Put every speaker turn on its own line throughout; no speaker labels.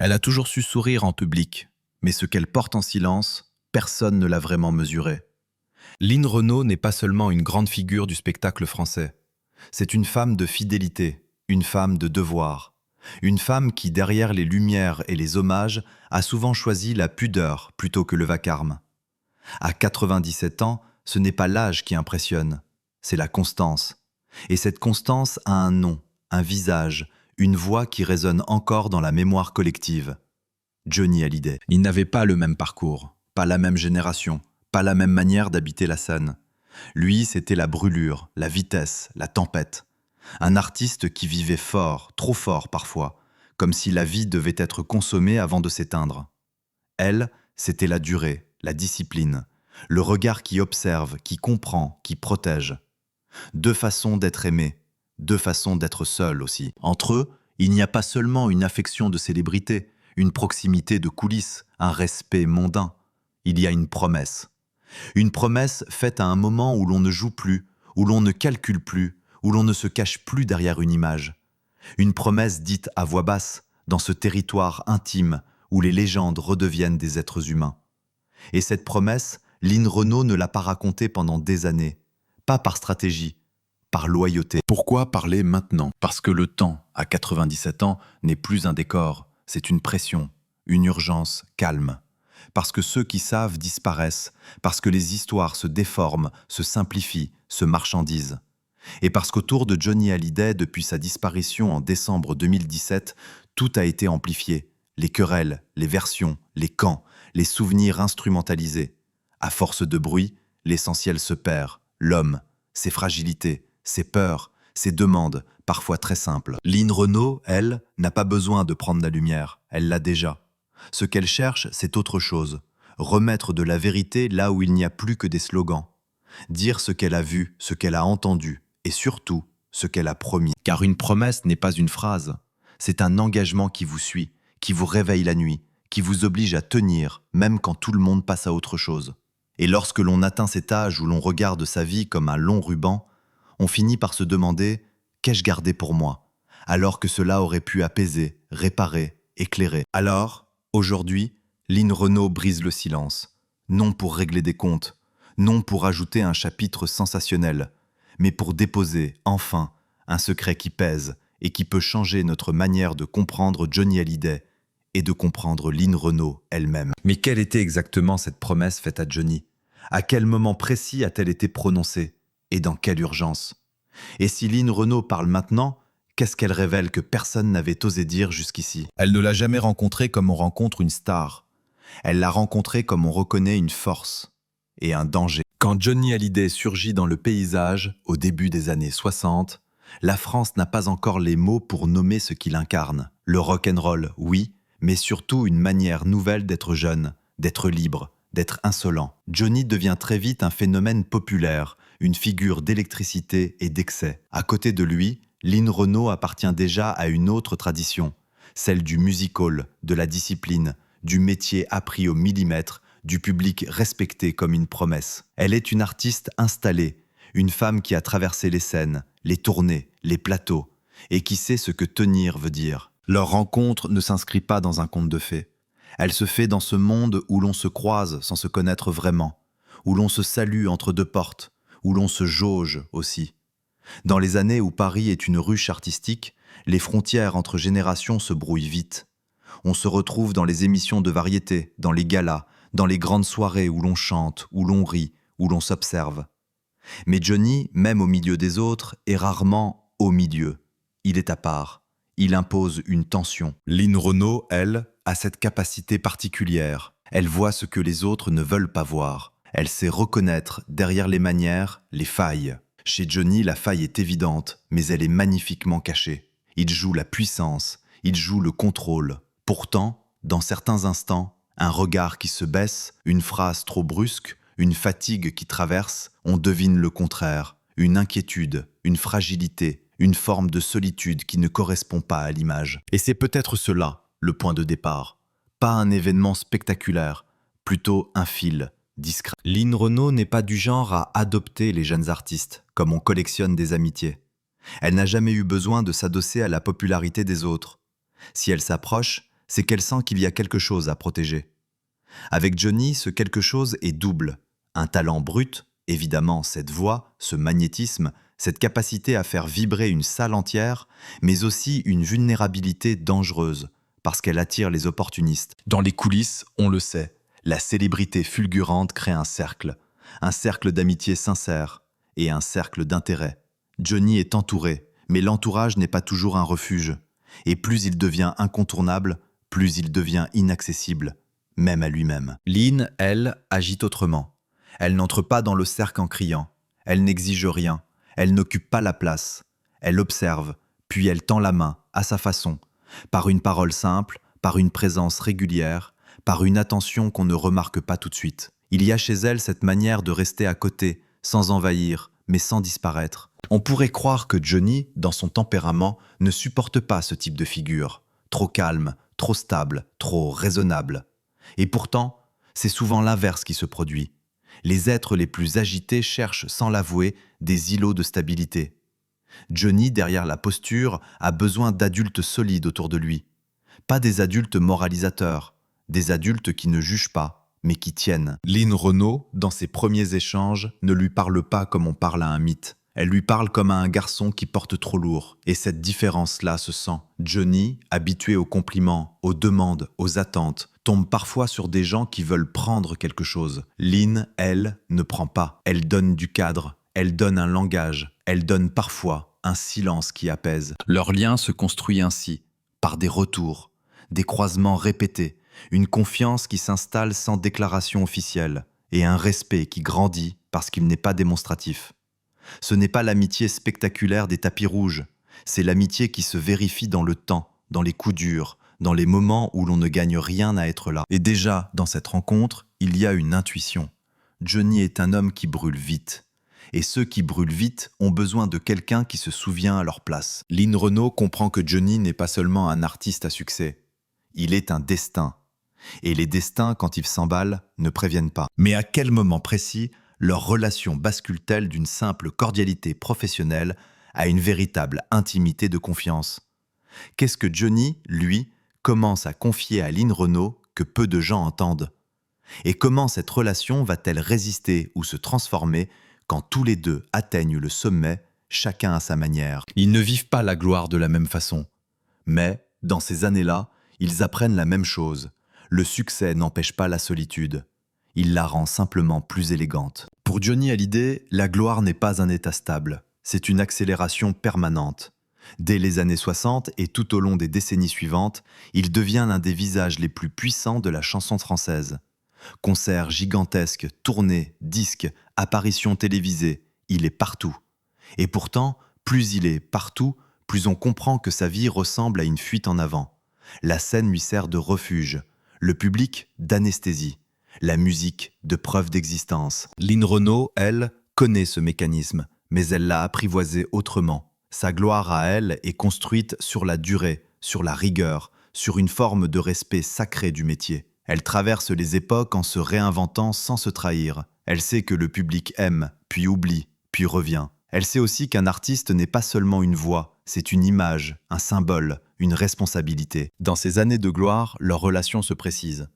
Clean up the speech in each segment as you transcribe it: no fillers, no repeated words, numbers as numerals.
Elle a toujours su sourire en public, mais ce qu'elle porte en silence, personne ne l'a vraiment mesuré. Lynn Renaud n'est pas seulement une grande figure du spectacle français. C'est une femme de fidélité, une femme de devoir. Une femme qui, derrière les lumières et les hommages, a souvent choisi la pudeur plutôt que le vacarme. À 97 ans, ce n'est pas l'âge qui impressionne, c'est la constance. Et cette constance a un nom, un visage, une voix qui résonne encore dans la mémoire collective. Johnny Hallyday. Il n'avait pas le même parcours, pas la même génération, pas la même manière d'habiter la scène. Lui, c'était la brûlure, la vitesse, la tempête. Un artiste qui vivait fort, trop fort parfois, comme si la vie devait être consommée avant de s'éteindre. Elle, c'était la durée, la discipline, le regard qui observe, qui comprend, qui protège. Deux façons d'être aimé, deux façons d'être seul aussi. Entre eux, il n'y a pas seulement une affection de célébrité, une proximité de coulisses, un respect mondain. Il y a une promesse. Une promesse faite à un moment où l'on ne joue plus, où l'on ne calcule plus, où l'on ne se cache plus derrière une image. Une promesse dite à voix basse, dans ce territoire intime où les légendes redeviennent des êtres humains. Et cette promesse, Lynn Renaud ne l'a pas racontée pendant des années. Pas par stratégie, par loyauté. Pourquoi parler maintenant? Parce que le temps, à 97 ans, n'est plus un décor, c'est une pression, une urgence calme. Parce que ceux qui savent disparaissent, parce que les histoires se déforment, se simplifient, se marchandisent. Et parce qu'autour de Johnny Hallyday, depuis sa disparition en décembre 2017, tout a été amplifié. Les querelles, les versions, les camps, les souvenirs instrumentalisés. À force de bruit, l'essentiel se perd. L'homme, ses fragilités, ses peurs, ses demandes, parfois très simples. Lynn Renaud, elle, n'a pas besoin de prendre la lumière. Elle l'a déjà. Ce qu'elle cherche, c'est autre chose. Remettre de la vérité là où il n'y a plus que des slogans. Dire ce qu'elle a vu, ce qu'elle a entendu, et surtout, ce qu'elle a promis. Car une promesse n'est pas une phrase. C'est un engagement qui vous suit, qui vous réveille la nuit, qui vous oblige à tenir, même quand tout le monde passe à autre chose. Et lorsque l'on atteint cet âge où l'on regarde sa vie comme un long ruban, on finit par se demander « qu'ai-je gardé pour moi ?» alors que cela aurait pu apaiser, réparer, éclairer. Alors, aujourd'hui, Lynn Renaud brise le silence. Non pour régler des comptes, non pour ajouter un chapitre sensationnel, mais pour déposer, enfin, un secret qui pèse et qui peut changer notre manière de comprendre Johnny Hallyday et de comprendre Lynn Renaud elle-même. Mais quelle était exactement cette promesse faite à Johnny? À quel moment précis a-t-elle été prononcée? Et dans quelle urgence? Et si Lynn Renaud parle maintenant, qu'est-ce qu'elle révèle que personne n'avait osé dire jusqu'ici? Elle ne l'a jamais rencontrée comme on rencontre une star. Elle l'a rencontrée comme on reconnaît une force et un danger. Quand Johnny Hallyday surgit dans le paysage, au début des années 60, la France n'a pas encore les mots pour nommer ce qu'il incarne. Le rock'n'roll, oui, mais surtout une manière nouvelle d'être jeune, d'être libre, d'être insolent. Johnny devient très vite un phénomène populaire, une figure d'électricité et d'excès. À côté de lui, Lynn Renaud appartient déjà à une autre tradition, celle du music-hall, de la discipline, du métier appris au millimètre, du public respecté comme une promesse. Elle est une artiste installée, une femme qui a traversé les scènes, les tournées, les plateaux, et qui sait ce que tenir veut dire. Leur rencontre ne s'inscrit pas dans un conte de fées. Elle se fait dans ce monde où l'on se croise sans se connaître vraiment, où l'on se salue entre deux portes, où l'on se jauge aussi. Dans les années où Paris est une ruche artistique, les frontières entre générations se brouillent vite. On se retrouve dans les émissions de variété, dans les galas, dans les grandes soirées où l'on chante, où l'on rit, où l'on s'observe. Mais Johnny, même au milieu des autres, est rarement au milieu. Il est à part. Il impose une tension. Lynn Renaud, elle, a cette capacité particulière. Elle voit ce que les autres ne veulent pas voir. Elle sait reconnaître, derrière les manières, les failles. Chez Johnny, la faille est évidente, mais elle est magnifiquement cachée. Il joue la puissance, il joue le contrôle. Pourtant, dans certains instants, un regard qui se baisse, une phrase trop brusque, une fatigue qui traverse, on devine le contraire, une inquiétude, une fragilité, une forme de solitude qui ne correspond pas à l'image. Et c'est peut-être cela, le point de départ. Pas un événement spectaculaire, plutôt un fil, discret. Lynn Renaud n'est pas du genre à adopter les jeunes artistes, comme on collectionne des amitiés. Elle n'a jamais eu besoin de s'adosser à la popularité des autres. Si elle s'approche, c'est qu'elle sent qu'il y a quelque chose à protéger. Avec Johnny, ce quelque chose est double. Un talent brut, évidemment cette voix, ce magnétisme, cette capacité à faire vibrer une salle entière, mais aussi une vulnérabilité dangereuse, parce qu'elle attire les opportunistes. Dans les coulisses, on le sait, la célébrité fulgurante crée un cercle d'amitié sincère et un cercle d'intérêt. Johnny est entouré, mais l'entourage n'est pas toujours un refuge. Et plus il devient incontournable, plus il devient inaccessible, même à lui-même. Lynn, elle, agit autrement. Elle n'entre pas dans le cercle en criant. Elle n'exige rien. Elle n'occupe pas la place. Elle observe, puis elle tend la main, à sa façon, par une parole simple, par une présence régulière, par une attention qu'on ne remarque pas tout de suite. Il y a chez elle cette manière de rester à côté, sans envahir, mais sans disparaître. On pourrait croire que Johnny, dans son tempérament, ne supporte pas ce type de figure. Trop calme, trop stable, trop raisonnable. Et pourtant, c'est souvent l'inverse qui se produit. Les êtres les plus agités cherchent, sans l'avouer, des îlots de stabilité. Johnny, derrière la posture, a besoin d'adultes solides autour de lui. Pas des adultes moralisateurs, des adultes qui ne jugent pas, mais qui tiennent. Lynn Renaud, dans ses premiers échanges, ne lui parle pas comme on parle à un mythe. Elle lui parle comme à un garçon qui porte trop lourd. Et cette différence-là se sent. Johnny, habitué aux compliments, aux demandes, aux attentes, tombe parfois sur des gens qui veulent prendre quelque chose. Lynn, elle, ne prend pas. Elle donne du cadre. Elle donne un langage. Elle donne parfois un silence qui apaise. Leur lien se construit ainsi, par des retours, des croisements répétés, une confiance qui s'installe sans déclaration officielle, et un respect qui grandit parce qu'il n'est pas démonstratif. Ce n'est pas l'amitié spectaculaire des tapis rouges, c'est l'amitié qui se vérifie dans le temps, dans les coups durs, dans les moments où l'on ne gagne rien à être là. Et déjà, dans cette rencontre, il y a une intuition. Johnny est un homme qui brûle vite. Et ceux qui brûlent vite ont besoin de quelqu'un qui se souvient à leur place. Lynn Renaud comprend que Johnny n'est pas seulement un artiste à succès. Il est un destin. Et les destins, quand ils s'emballent, ne préviennent pas. Mais à quel moment précis leur relation bascule-t-elle d'une simple cordialité professionnelle à une véritable intimité de confiance? Qu'est-ce que Johnny, lui, commence à confier à Lynn Renaud que peu de gens entendent? Et comment cette relation va-t-elle résister ou se transformer quand tous les deux atteignent le sommet, chacun à sa manière? Ils ne vivent pas la gloire de la même façon. Mais, dans ces années-là, ils apprennent la même chose. Le succès n'empêche pas la solitude. Il la rend simplement plus élégante. Pour Johnny Hallyday, la gloire n'est pas un état stable. C'est une accélération permanente. Dès les années 60 et tout au long des décennies suivantes, il devient l'un des visages les plus puissants de la chanson française. Concerts gigantesques, tournées, disques, apparitions télévisées, il est partout. Et pourtant, plus il est partout, plus on comprend que sa vie ressemble à une fuite en avant. La scène lui sert de refuge, le public d'anesthésie, la musique de preuve d'existence. Lynn Renaud, elle, connaît ce mécanisme, mais elle l'a apprivoisé autrement. Sa gloire à elle est construite sur la durée, sur la rigueur, sur une forme de respect sacré du métier. Elle traverse les époques en se réinventant sans se trahir. Elle sait que le public aime, puis oublie, puis revient. Elle sait aussi qu'un artiste n'est pas seulement une voix, c'est une image, un symbole, une responsabilité. Dans ces années de gloire, leur relation se précise.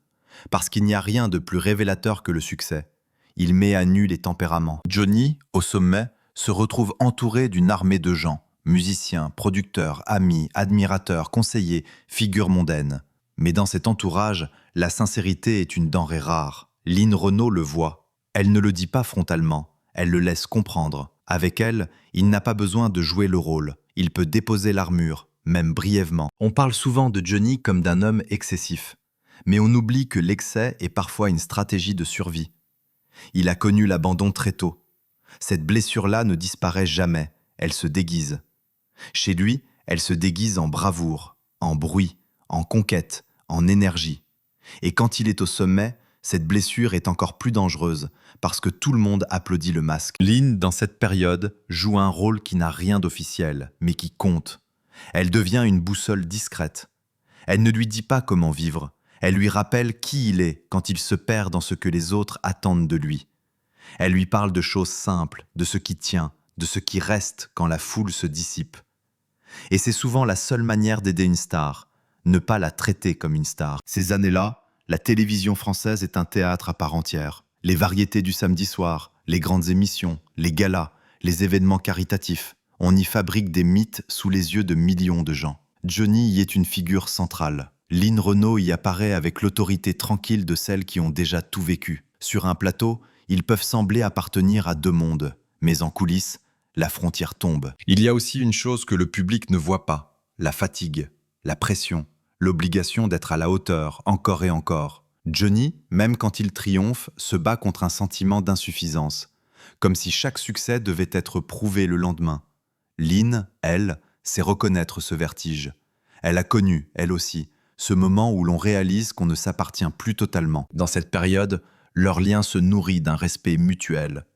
Parce qu'il n'y a rien de plus révélateur que le succès. Il met à nu les tempéraments. Johnny, au sommet, se retrouve entouré d'une armée de gens, musiciens, producteurs, amis, admirateurs, conseillers, figures mondaines. Mais dans cet entourage, la sincérité est une denrée rare. Lynn Renaud le voit. Elle ne le dit pas frontalement, elle le laisse comprendre. Avec elle, il n'a pas besoin de jouer le rôle. Il peut déposer l'armure, même brièvement. On parle souvent de Johnny comme d'un homme excessif. Mais on oublie que l'excès est parfois une stratégie de survie. Il a connu l'abandon très tôt. Cette blessure-là ne disparaît jamais, elle se déguise. Chez lui, elle se déguise en bravoure, en bruit, en conquête, en énergie. Et quand il est au sommet, cette blessure est encore plus dangereuse parce que tout le monde applaudit le masque. Lynn, dans cette période, joue un rôle qui n'a rien d'officiel, mais qui compte. Elle devient une boussole discrète. Elle ne lui dit pas comment vivre. Elle lui rappelle qui il est quand il se perd dans ce que les autres attendent de lui. Elle lui parle de choses simples, de ce qui tient, de ce qui reste quand la foule se dissipe. Et c'est souvent la seule manière d'aider une star, ne pas la traiter comme une star. Ces années-là, la télévision française est un théâtre à part entière. Les variétés du samedi soir, les grandes émissions, les galas, les événements caritatifs, on y fabrique des mythes sous les yeux de millions de gens. Johnny y est une figure centrale. Lynn Renault y apparaît avec l'autorité tranquille de celles qui ont déjà tout vécu. Sur un plateau, ils peuvent sembler appartenir à deux mondes, mais en coulisses, la frontière tombe. Il y a aussi une chose que le public ne voit pas, la fatigue, la pression, l'obligation d'être à la hauteur, encore et encore. Johnny, même quand il triomphe, se bat contre un sentiment d'insuffisance, comme si chaque succès devait être prouvé le lendemain. Lynn, elle, sait reconnaître ce vertige. Elle a connu, elle aussi, ce moment où l'on réalise qu'on ne s'appartient plus totalement. Dans cette période, leur lien se nourrit d'un respect mutuel.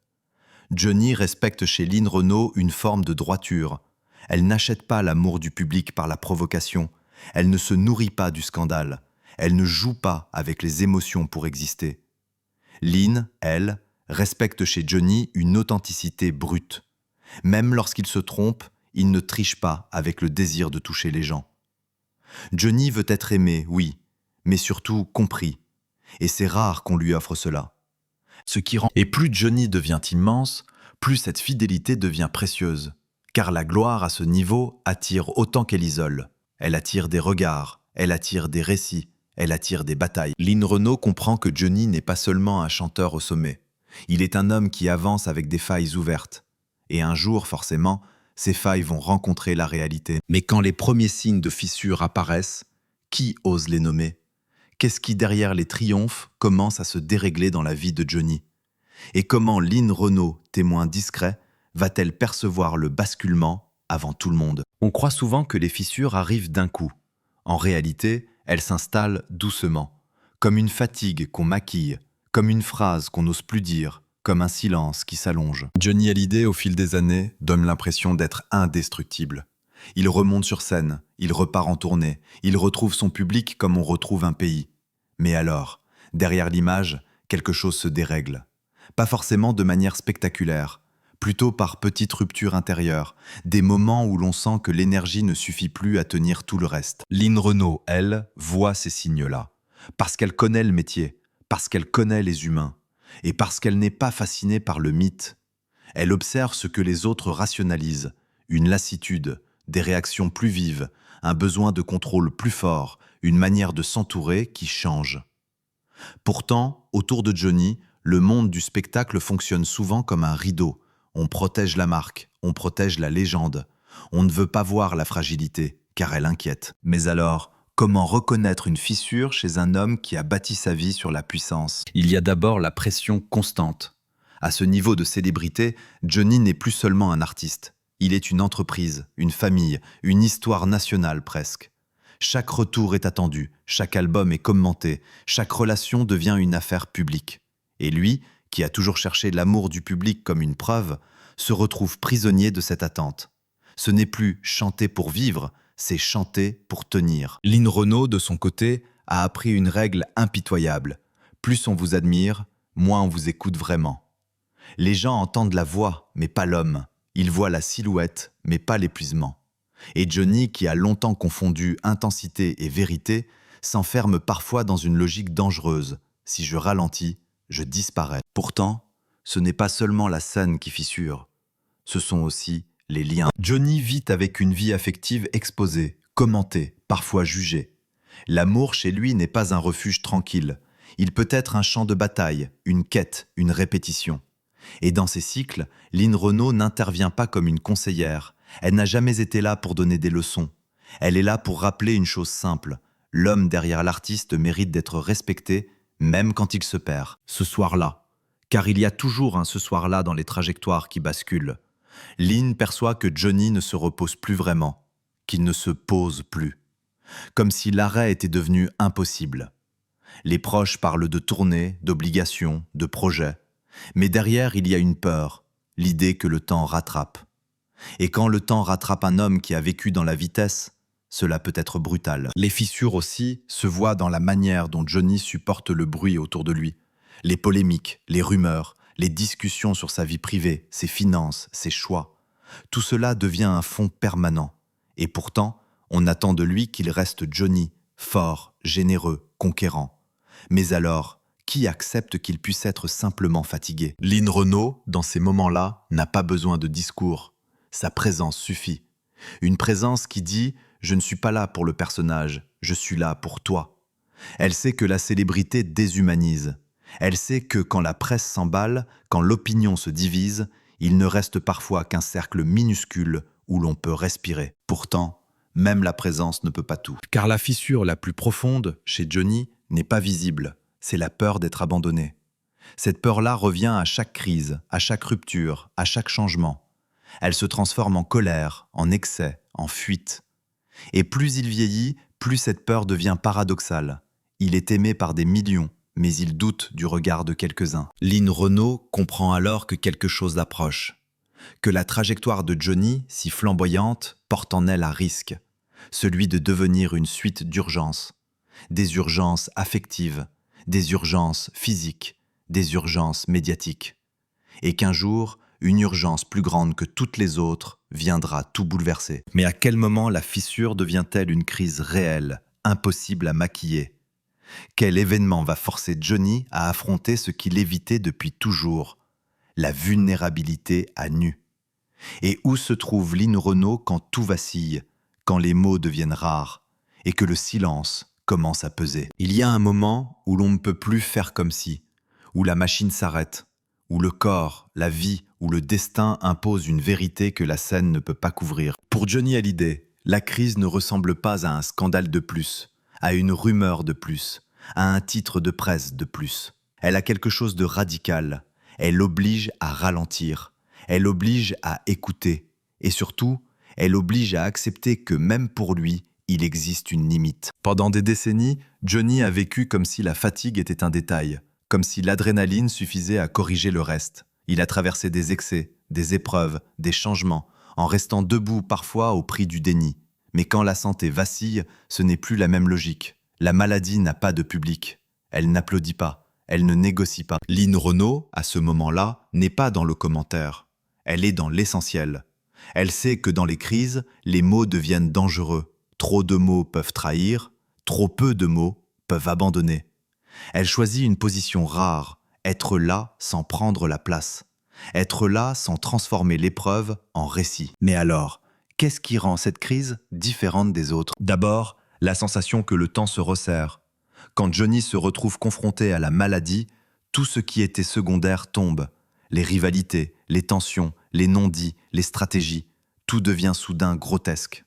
Johnny respecte chez Lynn Renault une forme de droiture. Elle n'achète pas l'amour du public par la provocation. Elle ne se nourrit pas du scandale. Elle ne joue pas avec les émotions pour exister. Lynn, elle, respecte chez Johnny une authenticité brute. Même lorsqu'il se trompe, il ne triche pas avec le désir de toucher les gens. Johnny veut être aimé, oui, mais surtout compris. Et c'est rare qu'on lui offre cela. Et plus Johnny devient immense, plus cette fidélité devient précieuse. Car la gloire à ce niveau attire autant qu'elle isole. Elle attire des regards, elle attire des récits, elle attire des batailles. Lynn Renault comprend que Johnny n'est pas seulement un chanteur au sommet. Il est un homme qui avance avec des failles ouvertes. Et un jour, forcément, ces failles vont rencontrer la réalité. Mais quand les premiers signes de fissures apparaissent, qui ose les nommer ? Qu'est-ce qui, derrière les triomphes, commence à se dérégler dans la vie de Johnny ? Et comment Lynn Renault, témoin discret, va-t-elle percevoir le basculement avant tout le monde ? On croit souvent que les fissures arrivent d'un coup. En réalité, elles s'installent doucement, comme une fatigue qu'on maquille, comme une phrase qu'on n'ose plus dire, comme un silence qui s'allonge. Johnny Hallyday, au fil des années, donne l'impression d'être indestructible. Il remonte sur scène, il repart en tournée, il retrouve son public comme on retrouve un pays. Mais alors, derrière l'image, quelque chose se dérègle. Pas forcément de manière spectaculaire, plutôt par petites ruptures intérieures, des moments où l'on sent que l'énergie ne suffit plus à tenir tout le reste. Lynn Renault, elle, voit ces signes-là, parce qu'elle connaît le métier, parce qu'elle connaît les humains, et parce qu'elle n'est pas fascinée par le mythe. Elle observe ce que les autres rationalisent, une lassitude, des réactions plus vives, un besoin de contrôle plus fort, une manière de s'entourer qui change. Pourtant, autour de Johnny, le monde du spectacle fonctionne souvent comme un rideau. On protège la marque, on protège la légende. On ne veut pas voir la fragilité, car elle inquiète. Mais alors, comment reconnaître une fissure chez un homme qui a bâti sa vie sur la puissance ? Il y a d'abord la pression constante. À ce niveau de célébrité, Johnny n'est plus seulement un artiste. Il est une entreprise, une famille, une histoire nationale presque. Chaque retour est attendu, chaque album est commenté, chaque relation devient une affaire publique. Et lui, qui a toujours cherché l'amour du public comme une preuve, se retrouve prisonnier de cette attente. Ce n'est plus chanter pour vivre, c'est chanter pour tenir. Lynn Renault, de son côté, a appris une règle impitoyable. Plus on vous admire, moins on vous écoute vraiment. Les gens entendent la voix, mais pas l'homme. Ils voient la silhouette, mais pas l'épuisement. Et Johnny, qui a longtemps confondu intensité et vérité, s'enferme parfois dans une logique dangereuse. Si je ralentis, je disparais. Pourtant, ce n'est pas seulement la scène qui fissure, ce sont aussi les liens. Johnny vit avec une vie affective exposée, commentée, parfois jugée. L'amour chez lui n'est pas un refuge tranquille. Il peut être un champ de bataille, une quête, une répétition. Et dans ces cycles, Lynn Renault n'intervient pas comme une conseillère. Elle n'a jamais été là pour donner des leçons. Elle est là pour rappeler une chose simple. L'homme derrière l'artiste mérite d'être respecté, même quand il se perd. Ce soir-là. Car il y a toujours un ce soir-là dans les trajectoires qui basculent. Lynn perçoit que Johnny ne se repose plus vraiment, qu'il ne se pose plus. Comme si l'arrêt était devenu impossible. Les proches parlent de tournées, d'obligations, de projets. Mais derrière, il y a une peur, l'idée que le temps rattrape. Et quand le temps rattrape un homme qui a vécu dans la vitesse, cela peut être brutal. Les fissures aussi se voient dans la manière dont Johnny supporte le bruit autour de lui. Les polémiques, les rumeurs, les discussions sur sa vie privée, ses finances, ses choix. Tout cela devient un fond permanent. Et pourtant, On attend de lui qu'il reste Johnny, fort, généreux, conquérant. Mais alors, qui accepte qu'il puisse être simplement fatigué? Lynn Renault, dans ces moments-là, n'a pas besoin de discours. Sa présence suffit. Une présence qui dit « Je ne suis pas là pour le personnage, je suis là pour toi ». Elle sait que la célébrité déshumanise. Elle sait que quand la presse s'emballe, quand l'opinion se divise, il ne reste parfois qu'un cercle minuscule où l'on peut respirer. Pourtant, même la présence ne peut pas tout. Car la fissure la plus profonde, chez Johnny, n'est pas visible. C'est la peur d'être abandonné. Cette peur-là revient à chaque crise, à chaque rupture, à chaque changement. Elle se transforme en colère, en excès, en fuite. Et plus il vieillit, plus cette peur devient paradoxale. Il est aimé par des millions, mais il doute du regard de quelques-uns. Lynn Renault comprend alors que quelque chose approche. Que la trajectoire de Johnny, si flamboyante, porte en elle un risque. Celui de devenir une suite d'urgences. Des urgences affectives, des urgences physiques, des urgences médiatiques. Et qu'un jour, une urgence plus grande que toutes les autres viendra tout bouleverser. Mais à quel moment la fissure devient-elle une crise réelle, impossible à maquiller? Quel événement va forcer Johnny à affronter ce qu'il évitait depuis toujours, la vulnérabilité à nu? Et où se trouve Lynn Renault quand tout vacille, quand les mots deviennent rares et que le silence commence à peser? Il y a un moment où l'on ne peut plus faire comme si, où la machine s'arrête, où le corps, la vie, où le destin impose une vérité que la scène ne peut pas couvrir. Pour Johnny Hallyday, la crise ne ressemble pas à un scandale de plus, à une rumeur de plus, à un titre de presse de plus. Elle a quelque chose de radical. Elle oblige à ralentir. Elle oblige à écouter. Et surtout, elle oblige à accepter que même pour lui, il existe une limite. Pendant des décennies, Johnny a vécu comme si la fatigue était un détail, comme si l'adrénaline suffisait à corriger le reste. Il a traversé des excès, des épreuves, des changements, en restant debout parfois au prix du déni. Mais quand la santé vacille, ce n'est plus la même logique. La maladie n'a pas de public. Elle n'applaudit pas. Elle ne négocie pas. Lynn Renault, à ce moment-là, n'est pas dans le commentaire. Elle est dans l'essentiel. Elle sait que dans les crises, les mots deviennent dangereux. Trop de mots peuvent trahir, trop peu de mots peuvent abandonner. Elle choisit une position rare, être là sans prendre la place. Être là sans transformer l'épreuve en récit. Mais alors, qu'est-ce qui rend cette crise différente des autres? D'abord, la sensation que le temps se resserre. Quand Johnny se retrouve confronté à la maladie, tout ce qui était secondaire tombe. Les rivalités, les tensions, les non-dits, les stratégies, tout devient soudain grotesque.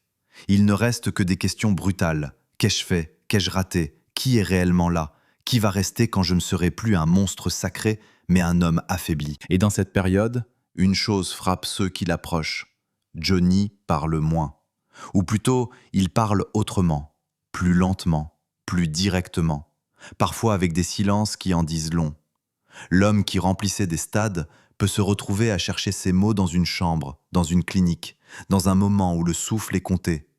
Il ne reste que des questions brutales. Qu'ai-je fait? Qu'ai-je raté? Qui est réellement là? Qui va rester quand je ne serai plus un monstre sacré, mais un homme affaibli? Et dans cette période, une chose frappe ceux qui l'approchent. Johnny parle moins. Ou plutôt, il parle autrement, plus lentement, plus directement, parfois avec des silences qui en disent long. L'homme qui remplissait des stades peut se retrouver à chercher ses mots dans une chambre, dans une clinique, dans un moment où le souffle est compté.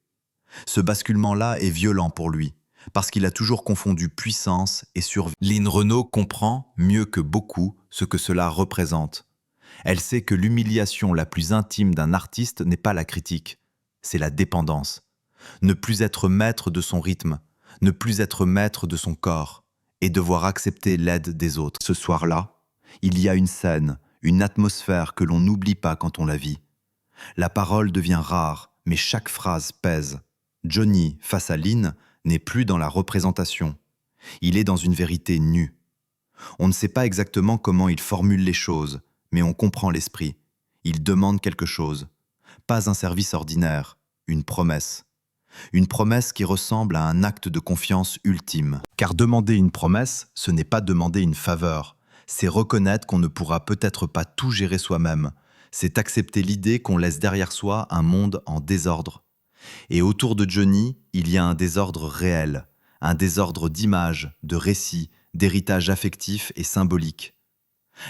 Ce basculement-là est violent pour lui, parce qu'il a toujours confondu puissance et survie. Lynn Renault comprend, mieux que beaucoup, ce que cela représente. Elle sait que l'humiliation la plus intime d'un artiste n'est pas la critique, c'est la dépendance. Ne plus être maître de son rythme, ne plus être maître de son corps, et devoir accepter l'aide des autres. Ce soir-là, il y a une scène, une atmosphère que l'on n'oublie pas quand on la vit. La parole devient rare, mais chaque phrase pèse. Johnny, face à Lynn, n'est plus dans la représentation. Il est dans une vérité nue. On ne sait pas exactement comment il formule les choses, mais on comprend l'esprit. Il demande quelque chose. Pas un service ordinaire, une promesse. Une promesse qui ressemble à un acte de confiance ultime. Car demander une promesse, ce n'est pas demander une faveur. C'est reconnaître qu'on ne pourra peut-être pas tout gérer soi-même. C'est accepter l'idée qu'on laisse derrière soi un monde en désordre. Et autour de Johnny, il y a un désordre réel, un désordre d'images, de récits, d'héritage affectif et symbolique.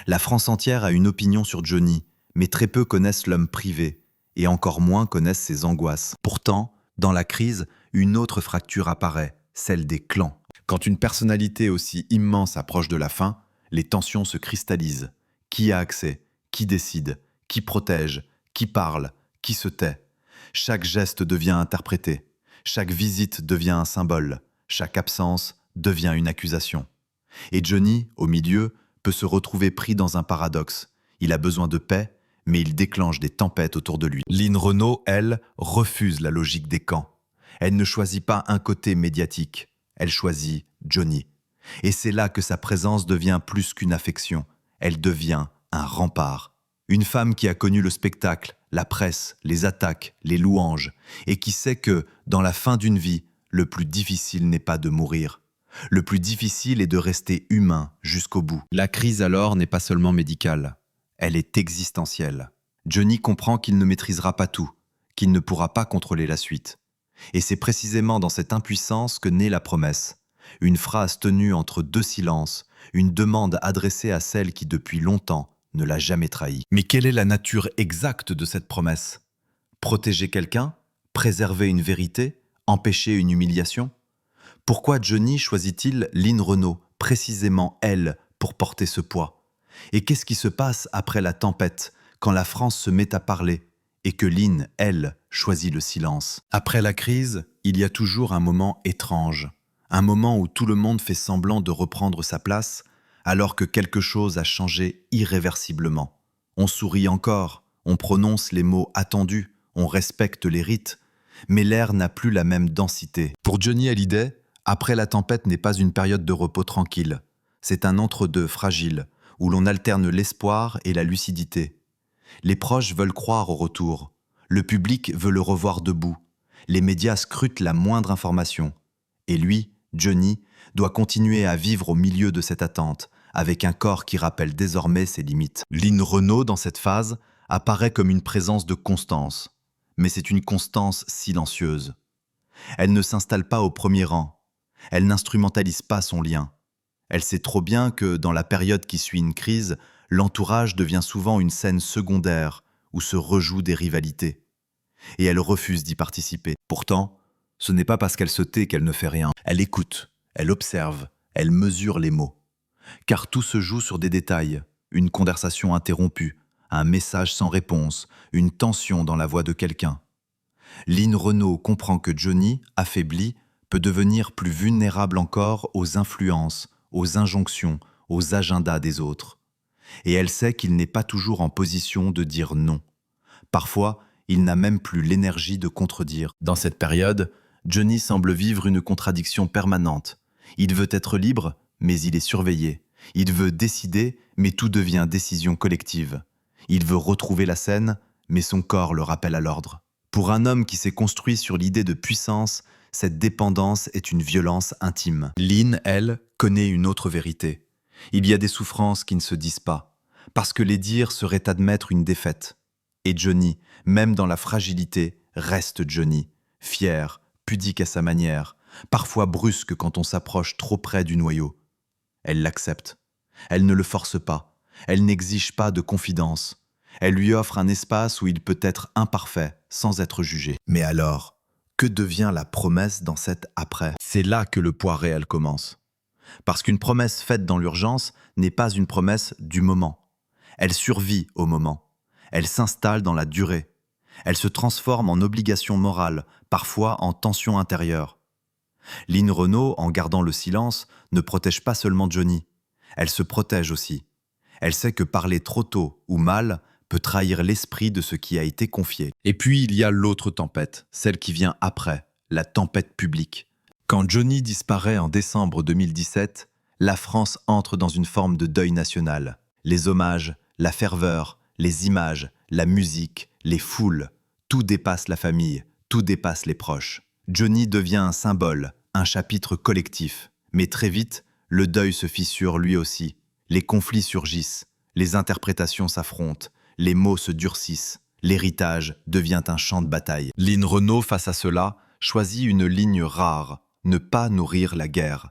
La France entière a une opinion sur Johnny, mais très peu connaissent l'homme privé, et encore moins connaissent ses angoisses. Pourtant, dans la crise, une autre fracture apparaît, celle des clans. Quand une personnalité aussi immense approche de la fin, les tensions se cristallisent. Qui a accès? Qui décide? Qui protège? Qui parle? Qui se tait? Chaque geste devient interprété. Chaque visite devient un symbole, chaque absence devient une accusation. Et Johnny, au milieu, peut se retrouver pris dans un paradoxe. Il a besoin de paix, mais il déclenche des tempêtes autour de lui. Lynn Renault, elle, refuse la logique des camps. Elle ne choisit pas un côté médiatique, elle choisit Johnny. Et c'est là que sa présence devient plus qu'une affection, elle devient un rempart. Une femme qui a connu le spectacle, la presse, les attaques, les louanges, et qui sait que, dans la fin d'une vie, le plus difficile n'est pas de mourir. Le plus difficile est de rester humain jusqu'au bout. La crise alors n'est pas seulement médicale, elle est existentielle. Johnny comprend qu'il ne maîtrisera pas tout, qu'il ne pourra pas contrôler la suite. Et c'est précisément dans cette impuissance que naît la promesse. Une phrase tenue entre deux silences, une demande adressée à celle qui depuis longtemps ne l'a jamais trahi. Mais quelle est la nature exacte de cette promesse? Protéger quelqu'un? Préserver une vérité? Empêcher une humiliation? Pourquoi Johnny choisit-il Lynn Renault, précisément elle, pour porter ce poids? Et qu'est-ce qui se passe après la tempête, quand la France se met à parler, et que Lynn, elle, choisit le silence? Après la crise, il y a toujours un moment étrange, un moment où tout le monde fait semblant de reprendre sa place, alors que quelque chose a changé irréversiblement. On sourit encore, on prononce les mots attendus, on respecte les rites, mais l'air n'a plus la même densité. Pour Johnny Hallyday, après la tempête n'est pas une période de repos tranquille. C'est un entre-deux fragile, où l'on alterne l'espoir et la lucidité. Les proches veulent croire au retour. Le public veut le revoir debout. Les médias scrutent la moindre information. Et lui, Johnny, doit continuer à vivre au milieu de cette attente, avec un corps qui rappelle désormais ses limites. Lynn Renault, dans cette phase, apparaît comme une présence de constance. Mais c'est une constance silencieuse. Elle ne s'installe pas au premier rang. Elle n'instrumentalise pas son lien. Elle sait trop bien que, dans la période qui suit une crise, l'entourage devient souvent une scène secondaire où se rejouent des rivalités. Et elle refuse d'y participer. Pourtant, ce n'est pas parce qu'elle se tait qu'elle ne fait rien. Elle écoute, elle observe, elle mesure les mots. Car tout se joue sur des détails, une conversation interrompue, un message sans réponse, une tension dans la voix de quelqu'un. Lynn Renault comprend que Johnny, affaibli, peut devenir plus vulnérable encore aux influences, aux injonctions, aux agendas des autres. Et elle sait qu'il n'est pas toujours en position de dire non. Parfois, il n'a même plus l'énergie de contredire. Dans cette période, Johnny semble vivre une contradiction permanente. Il veut être libre, mais il est surveillé. Il veut décider, mais tout devient décision collective. Il veut retrouver la scène, mais son corps le rappelle à l'ordre. Pour un homme qui s'est construit sur l'idée de puissance, cette dépendance est une violence intime. Lynn, elle, connaît une autre vérité. Il y a des souffrances qui ne se disent pas, parce que les dire serait admettre une défaite. Et Johnny, même dans la fragilité, reste Johnny, fier, pudique à sa manière, parfois brusque quand on s'approche trop près du noyau. Elle l'accepte. Elle ne le force pas. Elle n'exige pas de confidence. Elle lui offre un espace où il peut être imparfait, sans être jugé. Mais alors, que devient la promesse dans cet après? C'est là que le poids réel commence. Parce qu'une promesse faite dans l'urgence n'est pas une promesse du moment. Elle survit au moment. Elle s'installe dans la durée. Elle se transforme en obligation morale, parfois en tension intérieure. Lynn Renault, en gardant le silence, ne protège pas seulement Johnny. Elle se protège aussi. Elle sait que parler trop tôt ou mal peut trahir l'esprit de ce qui a été confié. Et puis il y a l'autre tempête, celle qui vient après, la tempête publique. Quand Johnny disparaît en décembre 2017, la France entre dans une forme de deuil national. Les hommages, la ferveur, les images, la musique, les foules, tout dépasse la famille, tout dépasse les proches. Johnny devient un symbole, un chapitre collectif. Mais très vite, le deuil se fissure lui aussi. Les conflits surgissent, les interprétations s'affrontent, les mots se durcissent, l'héritage devient un champ de bataille. Lynn Renault, face à cela, choisit une ligne rare, ne pas nourrir la guerre.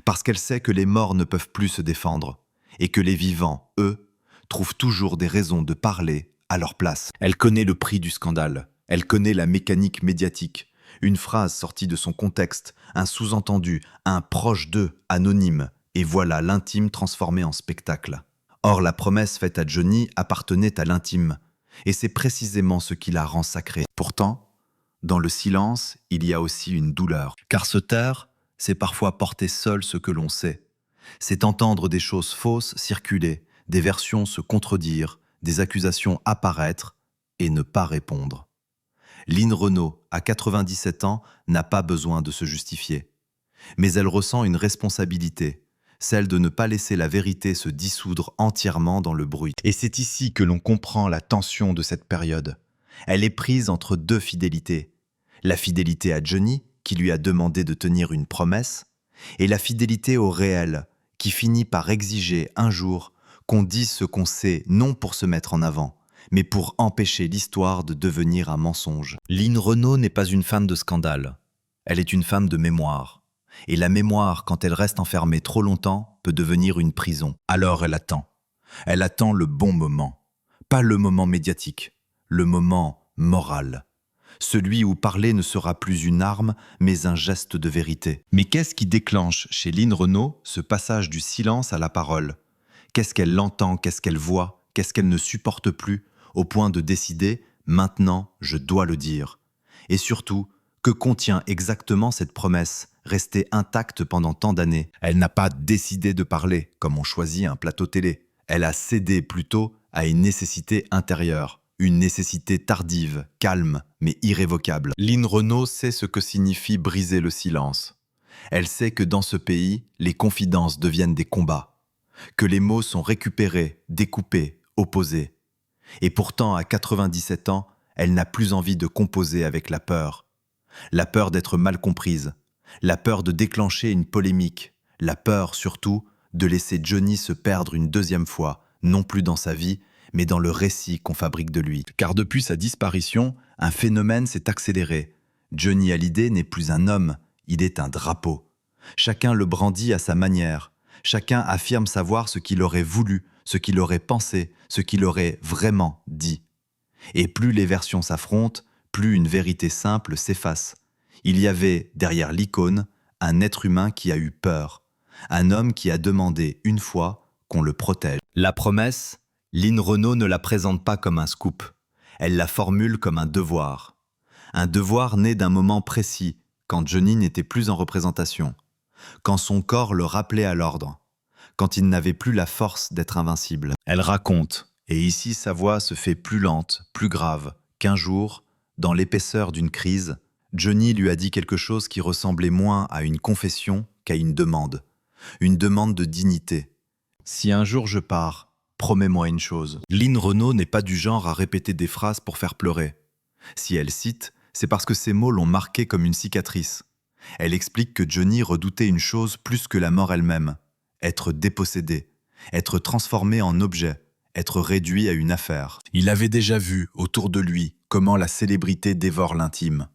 Parce qu'elle sait que les morts ne peuvent plus se défendre, et que les vivants, eux, trouvent toujours des raisons de parler à leur place. Elle connaît le prix du scandale, elle connaît la mécanique médiatique, une phrase sortie de son contexte, un sous-entendu, un proche d'eux, anonyme, et voilà l'intime transformé en spectacle. Or, la promesse faite à Johnny appartenait à l'intime, et c'est précisément ce qui la rend sacrée. Pourtant, dans le silence, il y a aussi une douleur. Car se taire, c'est parfois porter seul ce que l'on sait. C'est entendre des choses fausses circuler, des versions se contredire, des accusations apparaître et ne pas répondre. Lynn Renault, à 97 ans, n'a pas besoin de se justifier. Mais elle ressent une responsabilité, celle de ne pas laisser la vérité se dissoudre entièrement dans le bruit. Et c'est ici que l'on comprend la tension de cette période. Elle est prise entre deux fidélités. La fidélité à Johnny, qui lui a demandé de tenir une promesse, et la fidélité au réel, qui finit par exiger un jour qu'on dise ce qu'on sait non pour se mettre en avant, mais pour empêcher l'histoire de devenir un mensonge. Lynn Renault n'est pas une femme de scandale. Elle est une femme de mémoire. Et la mémoire, quand elle reste enfermée trop longtemps, peut devenir une prison. Alors elle attend. Elle attend le bon moment. Pas le moment médiatique, le moment moral. Celui où parler ne sera plus une arme, mais un geste de vérité. Mais qu'est-ce qui déclenche chez Lynn Renault ce passage du silence à la parole? Qu'est-ce qu'elle entend, qu'est-ce qu'elle voit, qu'est-ce qu'elle ne supporte plus, au point de décider « maintenant, je dois le dire ». Et surtout, que contient exactement cette promesse, restée intacte pendant tant d'années? Elle n'a pas décidé de parler, comme on choisit un plateau télé. Elle a cédé plutôt à une nécessité intérieure. Une nécessité tardive, calme, mais irrévocable. Lynn Renault sait ce que signifie briser le silence. Elle sait que dans ce pays, les confidences deviennent des combats, que les mots sont récupérés, découpés, opposés. Et pourtant, à 97 ans, elle n'a plus envie de composer avec la peur. La peur d'être mal comprise, la peur de déclencher une polémique, la peur, surtout, de laisser Johnny se perdre une deuxième fois, non plus dans sa vie, mais dans le récit qu'on fabrique de lui. Car depuis sa disparition, un phénomène s'est accéléré. Johnny Hallyday n'est plus un homme, il est un drapeau. Chacun le brandit à sa manière. Chacun affirme savoir ce qu'il aurait voulu, ce qu'il aurait pensé, ce qu'il aurait vraiment dit. Et plus les versions s'affrontent, plus une vérité simple s'efface. Il y avait, derrière l'icône, un être humain qui a eu peur. Un homme qui a demandé une fois qu'on le protège. La promesse, Lynn Renault ne la présente pas comme un scoop. Elle la formule comme un devoir. Un devoir né d'un moment précis, quand Johnny n'était plus en représentation, quand son corps le rappelait à l'ordre, quand il n'avait plus la force d'être invincible. Elle raconte, et ici sa voix se fait plus lente, plus grave, qu'un jour, dans l'épaisseur d'une crise, Johnny lui a dit quelque chose qui ressemblait moins à une confession qu'à une demande de dignité. « Si un jour je pars, promets-moi une chose. » Lynn Renault n'est pas du genre à répéter des phrases pour faire pleurer. Si elle cite, c'est parce que ces mots l'ont marquée comme une cicatrice. Elle explique que Johnny redoutait une chose plus que la mort elle-même, être dépossédé, être transformé en objet, être réduit à une affaire. Il avait déjà vu, autour de lui, comment la célébrité dévore l'intime.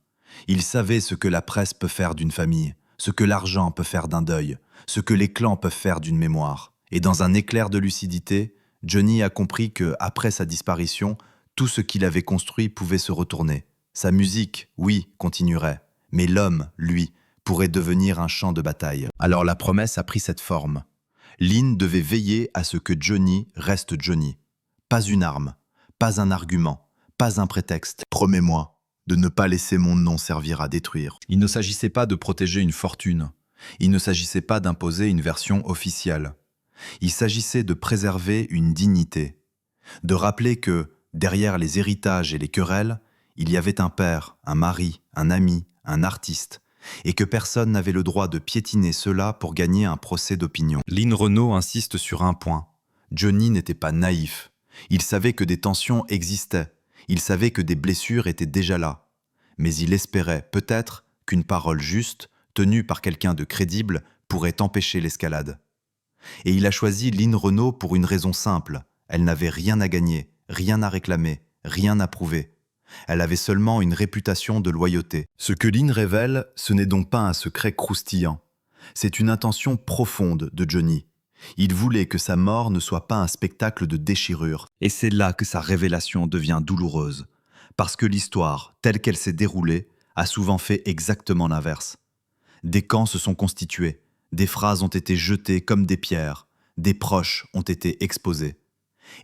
Il savait ce que la presse peut faire d'une famille, ce que l'argent peut faire d'un deuil, ce que les clans peuvent faire d'une mémoire. Et dans un éclair de lucidité, Johnny a compris que, après sa disparition, tout ce qu'il avait construit pouvait se retourner. Sa musique, oui, continuerait, mais l'homme, lui, pourrait devenir un champ de bataille. Alors la promesse a pris cette forme. Lynn devait veiller à ce que Johnny reste Johnny. Pas une arme, pas un argument, pas un prétexte. Promets-moi de ne pas laisser mon nom servir à détruire. Il ne s'agissait pas de protéger une fortune. Il ne s'agissait pas d'imposer une version officielle. Il s'agissait de préserver une dignité, de rappeler que, derrière les héritages et les querelles, il y avait un père, un mari, un ami, un artiste, et que personne n'avait le droit de piétiner cela pour gagner un procès d'opinion. Lynn Renault insiste sur un point. Johnny n'était pas naïf. Il savait que des tensions existaient. Il savait que des blessures étaient déjà là. Mais il espérait, peut-être, qu'une parole juste, tenue par quelqu'un de crédible, pourrait empêcher l'escalade. Et il a choisi Lynn Renault pour une raison simple. Elle n'avait rien à gagner, rien à réclamer, rien à prouver. Elle avait seulement une réputation de loyauté. Ce que Lynn révèle, ce n'est donc pas un secret croustillant. C'est une intention profonde de Johnny. Il voulait que sa mort ne soit pas un spectacle de déchirure. Et c'est là que sa révélation devient douloureuse. Parce que l'histoire, telle qu'elle s'est déroulée, a souvent fait exactement l'inverse. Des camps se sont constitués, des phrases ont été jetées comme des pierres, des proches ont été exposés.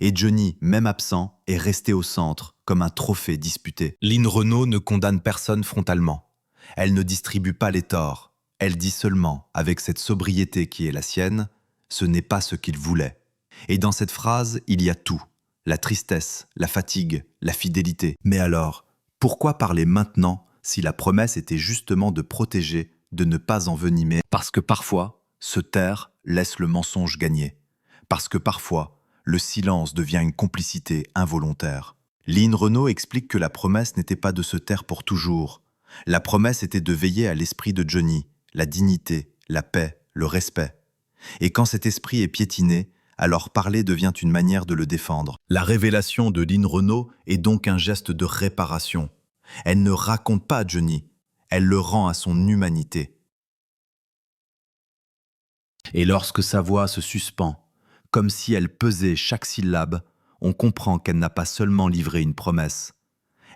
Et Johnny, même absent, est resté au centre, comme un trophée disputé. Lynn Renault ne condamne personne frontalement. Elle ne distribue pas les torts. Elle dit seulement, avec cette sobriété qui est la sienne, « ce n'est pas ce qu'il voulait ». Et dans cette phrase, il y a tout. La tristesse, la fatigue, la fidélité. Mais alors, pourquoi parler maintenant si la promesse était justement de protéger, de ne pas envenimer? Parce que parfois, se taire laisse le mensonge gagner. Parce que parfois, le silence devient une complicité involontaire. Lynn Renault explique que la promesse n'était pas de se taire pour toujours. La promesse était de veiller à l'esprit de Johnny, la dignité, la paix, le respect. Et quand cet esprit est piétiné, alors parler devient une manière de le défendre. La révélation de Lynn Renault est donc un geste de réparation. Elle ne raconte pas Johnny, elle le rend à son humanité. Et lorsque sa voix se suspend, comme si elle pesait chaque syllabe, on comprend qu'elle n'a pas seulement livré une promesse,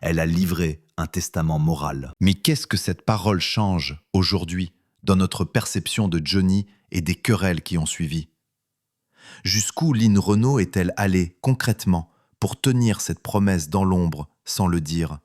elle a livré un testament moral. Mais qu'est-ce que cette parole change, aujourd'hui, dans notre perception de Johnny et des querelles qui ont suivi? Jusqu'où Lynn Renault est-elle allée, concrètement, pour tenir cette promesse dans l'ombre, sans le dire?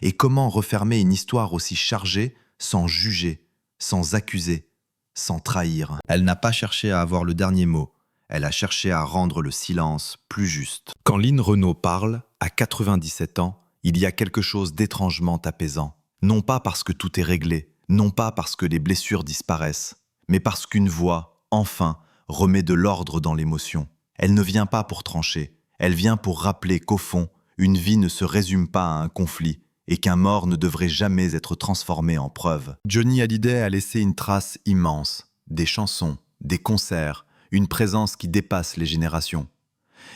Et comment refermer une histoire aussi chargée, sans juger, sans accuser, sans trahir? Elle n'a pas cherché à avoir le dernier mot, elle a cherché à rendre le silence plus juste. Quand Lynn Renault parle, à 97 ans, il y a quelque chose d'étrangement apaisant. Non pas parce que tout est réglé, non pas parce que les blessures disparaissent, mais parce qu'une voix, enfin, remet de l'ordre dans l'émotion. Elle ne vient pas pour trancher, elle vient pour rappeler qu'au fond, une vie ne se résume pas à un conflit et qu'un mort ne devrait jamais être transformé en preuve. Johnny Hallyday a laissé une trace immense, des chansons, des concerts, une présence qui dépasse les générations.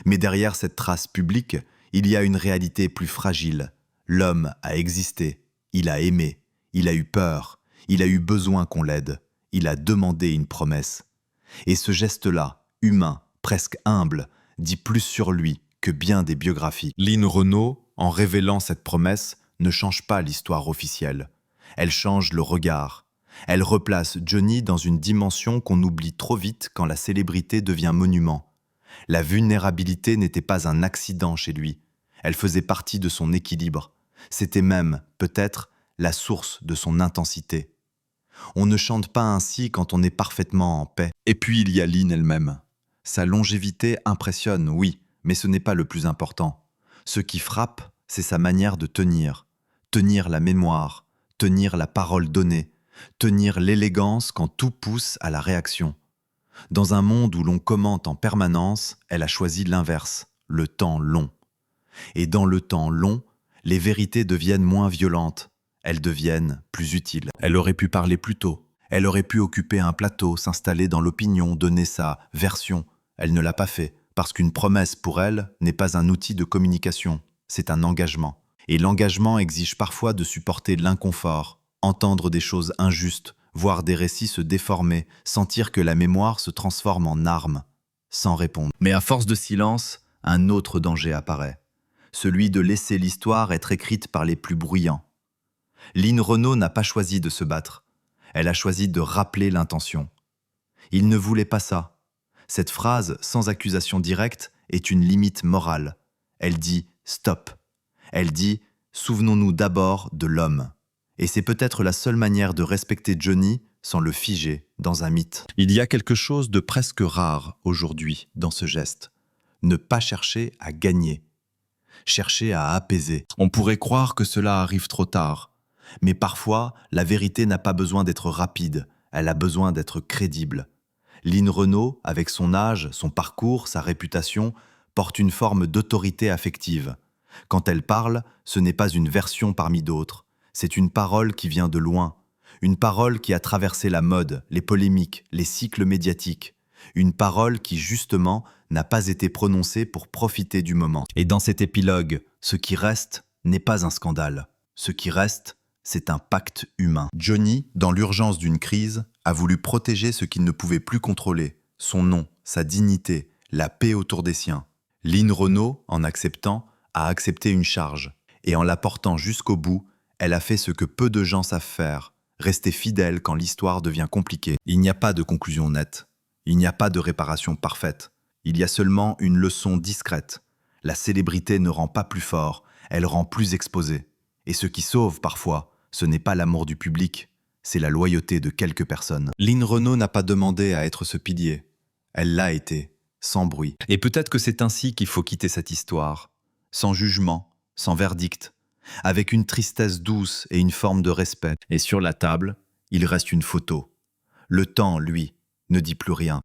Mais derrière cette trace publique, il y a une réalité plus fragile. L'homme a existé, il a aimé, il a eu peur, il a eu besoin qu'on l'aide, il a demandé une promesse. Et ce geste-là, humain, presque humble, dit plus sur lui que bien des biographies. Lynn Renault, en révélant cette promesse, ne change pas l'histoire officielle. Elle change le regard. Elle replace Johnny dans une dimension qu'on oublie trop vite quand la célébrité devient monument. La vulnérabilité n'était pas un accident chez lui. Elle faisait partie de son équilibre. C'était même, peut-être, la source de son intensité. On ne chante pas ainsi quand on est parfaitement en paix. Et puis il y a Lynn elle-même. Sa longévité impressionne, oui, mais ce n'est pas le plus important. Ce qui frappe, c'est sa manière de tenir. Tenir la mémoire, tenir la parole donnée, tenir l'élégance quand tout pousse à la réaction. Dans un monde où l'on commente en permanence, elle a choisi l'inverse, le temps long. Et dans le temps long, les vérités deviennent moins violentes, elles deviennent plus utiles. Elle aurait pu parler plus tôt, elle aurait pu occuper un plateau, s'installer dans l'opinion, donner sa version. Elle ne l'a pas fait, parce qu'une promesse pour elle n'est pas un outil de communication, c'est un engagement. Et l'engagement exige parfois de supporter l'inconfort, entendre des choses injustes, voir des récits se déformer, sentir que la mémoire se transforme en arme, sans répondre. Mais à force de silence, un autre danger apparaît, celui de laisser l'histoire être écrite par les plus bruyants. Lynn Renault n'a pas choisi de se battre, elle a choisi de rappeler l'intention. Il ne voulait pas ça. Cette phrase, sans accusation directe, est une limite morale. Elle dit « stop ». Elle dit « souvenons-nous d'abord de l'homme ». Et c'est peut-être la seule manière de respecter Johnny sans le figer dans un mythe. Il y a quelque chose de presque rare aujourd'hui dans ce geste. Ne pas chercher à gagner. Chercher à apaiser. On pourrait croire que cela arrive trop tard. Mais parfois, la vérité n'a pas besoin d'être rapide. Elle a besoin d'être crédible. Lynn Renault, avec son âge, son parcours, sa réputation, porte une forme d'autorité affective. Quand elle parle, ce n'est pas une version parmi d'autres. C'est une parole qui vient de loin. Une parole qui a traversé la mode, les polémiques, les cycles médiatiques. Une parole qui, justement, n'a pas été prononcée pour profiter du moment. Et dans cet épilogue, ce qui reste n'est pas un scandale. Ce qui reste, c'est un pacte humain. Johnny, dans l'urgence d'une crise, a voulu protéger ce qu'il ne pouvait plus contrôler, son nom, sa dignité, la paix autour des siens. Lynn Renault, en acceptant, a accepté une charge. Et en la portant jusqu'au bout, elle a fait ce que peu de gens savent faire, rester fidèle quand l'histoire devient compliquée. Il n'y a pas de conclusion nette. Il n'y a pas de réparation parfaite. Il y a seulement une leçon discrète. La célébrité ne rend pas plus fort, elle rend plus exposé. Et ce qui sauve parfois, ce n'est pas l'amour du public, c'est la loyauté de quelques personnes. Lynn Renault n'a pas demandé à être ce pilier. Elle l'a été, sans bruit. Et peut-être que c'est ainsi qu'il faut quitter cette histoire. Sans jugement, sans verdict, avec une tristesse douce et une forme de respect. Et sur la table, il reste une photo. Le temps, lui, ne dit plus rien.